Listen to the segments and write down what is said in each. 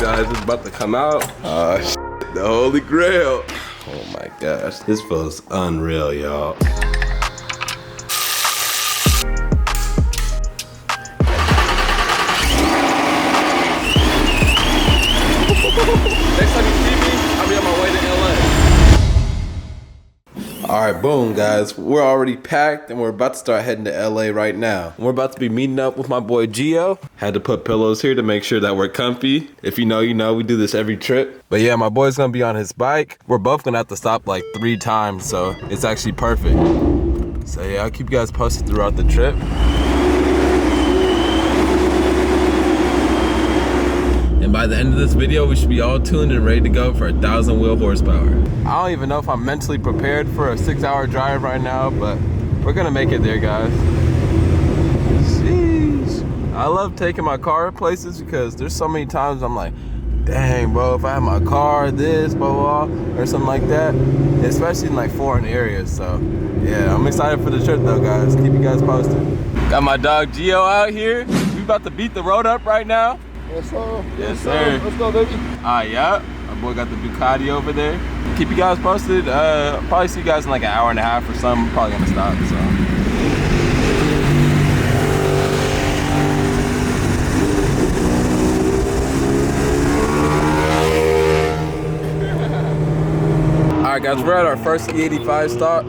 guys, it's about to come out. Shit, the Holy Grail. Oh my gosh, this feels unreal, y'all. Next time you see me, I'll be on my way to LA. Alright, boom guys. We're already packed and we're about to start heading to LA right now. We're about to be meeting up with my boy Gio. Had to put pillows here to make sure that we're comfy. If you know, you know, we do this every trip. But yeah, my boy's gonna be on his bike. We're both gonna have to stop like 3 times, so it's actually perfect. So yeah, I'll keep you guys posted throughout the trip. And by the end of this video, we should be all tuned and ready to go for 1,000 wheel horsepower. I don't even know if I'm mentally prepared for a 6-hour drive right now, but we're gonna make it there, guys. Sheesh. I love taking my car places because there's so many times I'm like, dang, bro, if I had my car, this, blah, blah, or something like that, especially in like foreign areas. So yeah, I'm excited for the trip though, guys. Keep you guys posted. Got my dog Gio out here. We about to beat the road up right now. Yes, sir. Yes, sir. Let's go, baby. Yeah. My boy got the Ducati over there. Keep you guys posted. Probably see you guys in like an hour and a half or something. Probably gonna stop, so. All right, guys, we're at our first E85 stop.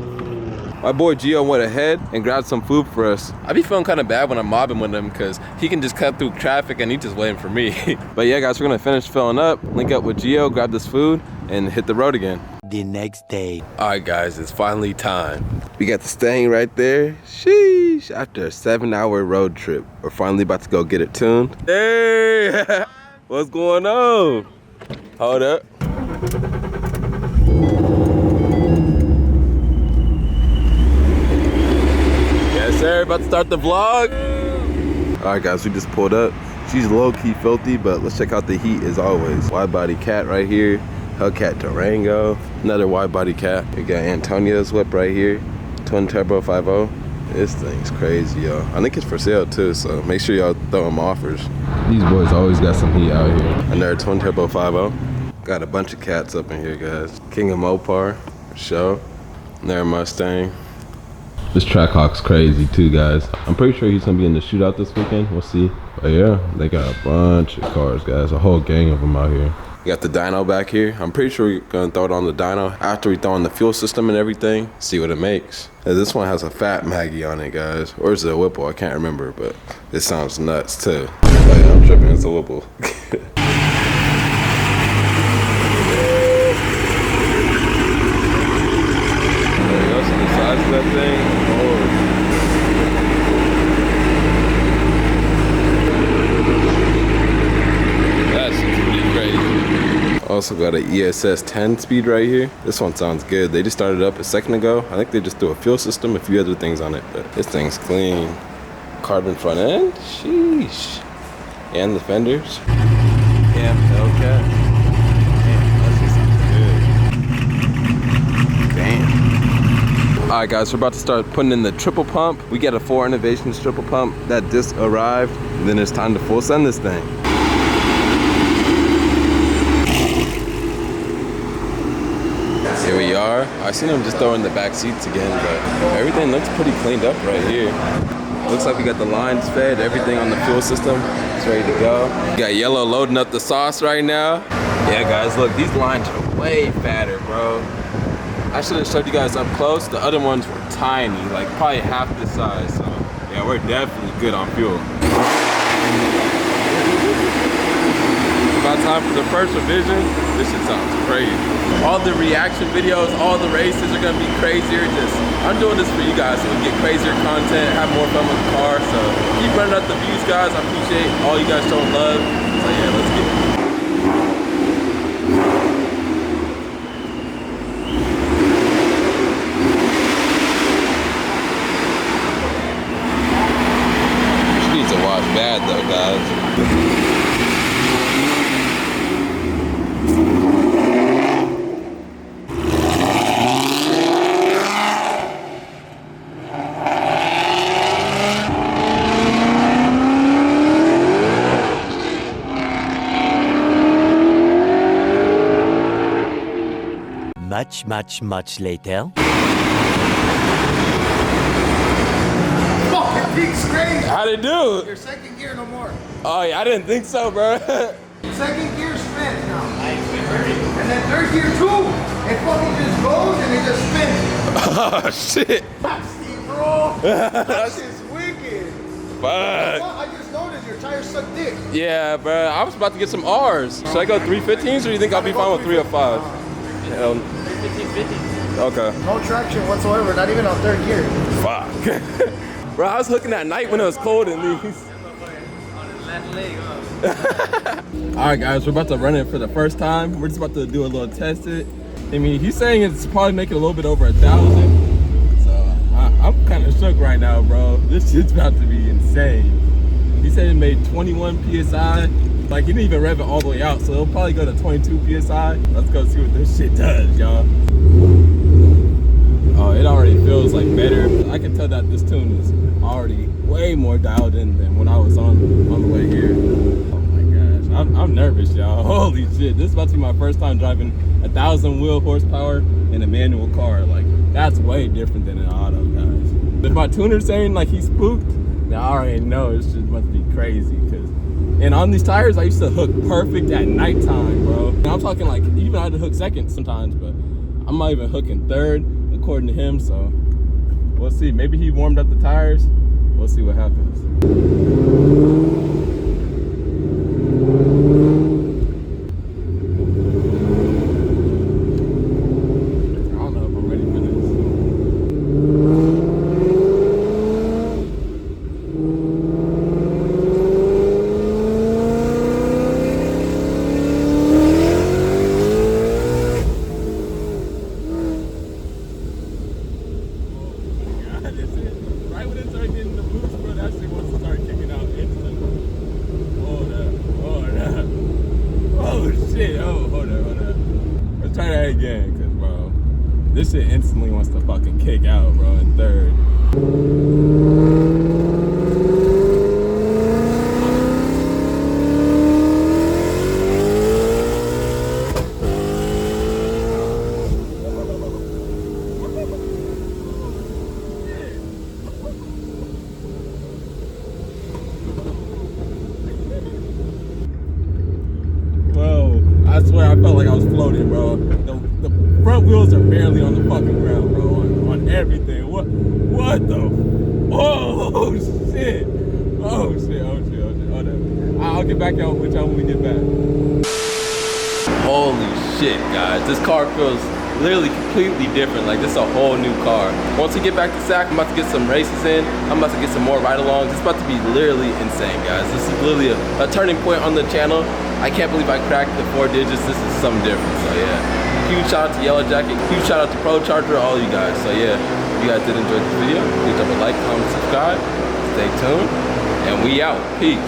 My boy Gio went ahead and grabbed some food for us. I be feeling kind of bad when I'm mobbing with him because he can just cut through traffic and he's just waiting for me. But yeah, guys, we're gonna finish filling up, link up with Gio, grab this food, and hit the road again. The next day. All right, guys, it's finally time. We got the Mustang right there. Sheesh, after a 7-hour road trip, we're finally about to go get it tuned. Hey, what's going on? Hold up. Sir, about to start the vlog. All right, guys, we just pulled up. She's low-key filthy, but let's check out the heat as always. Wide-body cat right here. Hellcat Durango. Another wide-body cat. We got Antonio's whip right here. Twin turbo 5.0. This thing's crazy, y'all. I think it's for sale too, so make sure y'all throw them offers. These boys always got some heat out here. Another twin turbo 5.0. Got a bunch of cats up in here, guys. King of Mopar, for sure. Another Mustang. This Trackhawk's crazy too, guys. I'm pretty sure he's gonna be in the shootout this weekend. We'll see. But yeah, they got a bunch of cars, guys. A whole gang of them out here. We got the dyno back here. I'm pretty sure we're gonna throw it on the dyno after we throw in the fuel system and everything. See what it makes. This one has a fat Maggie on it, guys. Or is it a Whipple? I can't remember, but it sounds nuts too. Oh yeah, I'm tripping. It's a Whipple. That thing. That shit's pretty crazy. Also got an ESS 10 speed right here. This one sounds good. They just started up a second ago. I think they just threw a fuel system, a few other things on it, but this thing's clean. Carbon front end, sheesh. And the fenders. Yeah, Hellcat. All right, guys, we're about to start putting in the triple pump. We got a 4 Innovations triple pump. That disc arrived, and then it's time to full send this thing. Here we are. I seen them just throwing the back seats again, but everything looks pretty cleaned up right here. Looks like we got the lines fed, everything on the fuel system. It's ready to go. We got Yellow loading up the sauce right now. Yeah, guys, look, these lines are way fatter, bro. I should have showed you guys up close. The other ones were tiny, like probably half this size. So yeah, we're definitely good on fuel. It's about time for the first revision. This shit sounds crazy. All the reaction videos, all the races are gonna be crazier. I'm doing this for you guys so we get crazier content, have more fun with the car. So keep running up the views, guys. I appreciate all you guys showing love. So yeah, let's get it. Bad though, guys. Much later. Fucking peak's crazy. How'd it do? Your second gear no more. Oh yeah, I didn't think so, bro. Second gear spins now. And then third gear too. It fucking just goes and it just spins. Oh shit. Nasty, bro. That shit's wicked. Fuck. I just noticed your tires suck dick. Yeah, bro. I was about to get some R's. Should I go 315s or do you think I'll be fine with 305? Hell. 1550. Okay. No traction whatsoever, not even on third gear. Fuck. Bro, I was hooking at night when it was cold in these. Alright guys, we're about to run it for the first time. We're just about to do a little test it. I mean, he's saying it's probably making a little bit over 1,000. So I'm kind of shook right now, bro. This shit's about to be insane. He said it made 21 PSI. Like, he didn't even rev it all the way out, so it'll probably go to 22 PSI. Let's go see what this shit does, y'all. Oh, it already feels like better. I can tell that this tune is already way more dialed in than when I was on the way here. Oh my gosh, I'm nervous, y'all. Holy shit, this is about to be my first time driving 1,000 wheel horsepower in a manual car. Like, that's way different than an auto, guys. If my tuner's saying like he's spooked, then I already know this shit must be crazy. And on these tires, I used to hook perfect at nighttime, bro. And I'm talking like, even I had to hook second sometimes, but I'm not even hooking third, according to him, so we'll see. Maybe he warmed up the tires. We'll see what happens. I don't know if I'm ready for this. Right when it started getting the boost, bro, that shit wants to start kicking out instantly. Hold up. Oh shit, hold up. Let's try that again, cause bro, this shit instantly wants to fucking kick out, bro, in third. I swear I felt like I was floating, bro. The front wheels are barely on the fucking ground, bro, on everything. What the? Oh shit. Oh shit. Hold up. I'll get back out with y'all when we get back. Holy shit, guys. This car feels literally completely different. Like, this is a whole new car. Once we get back to SAC, I'm about to get some races in. I'm about to get some more ride-alongs. It's about to be literally insane, guys. This is literally a turning point on the channel. I can't believe I cracked the 4 digits. This is something different, so yeah. Huge shout out to Yellow Jacket. Huge shout out to Procharged, all you guys. So yeah, if you guys did enjoy this video, please drop a like, comment, subscribe. Stay tuned, and we out. Peace.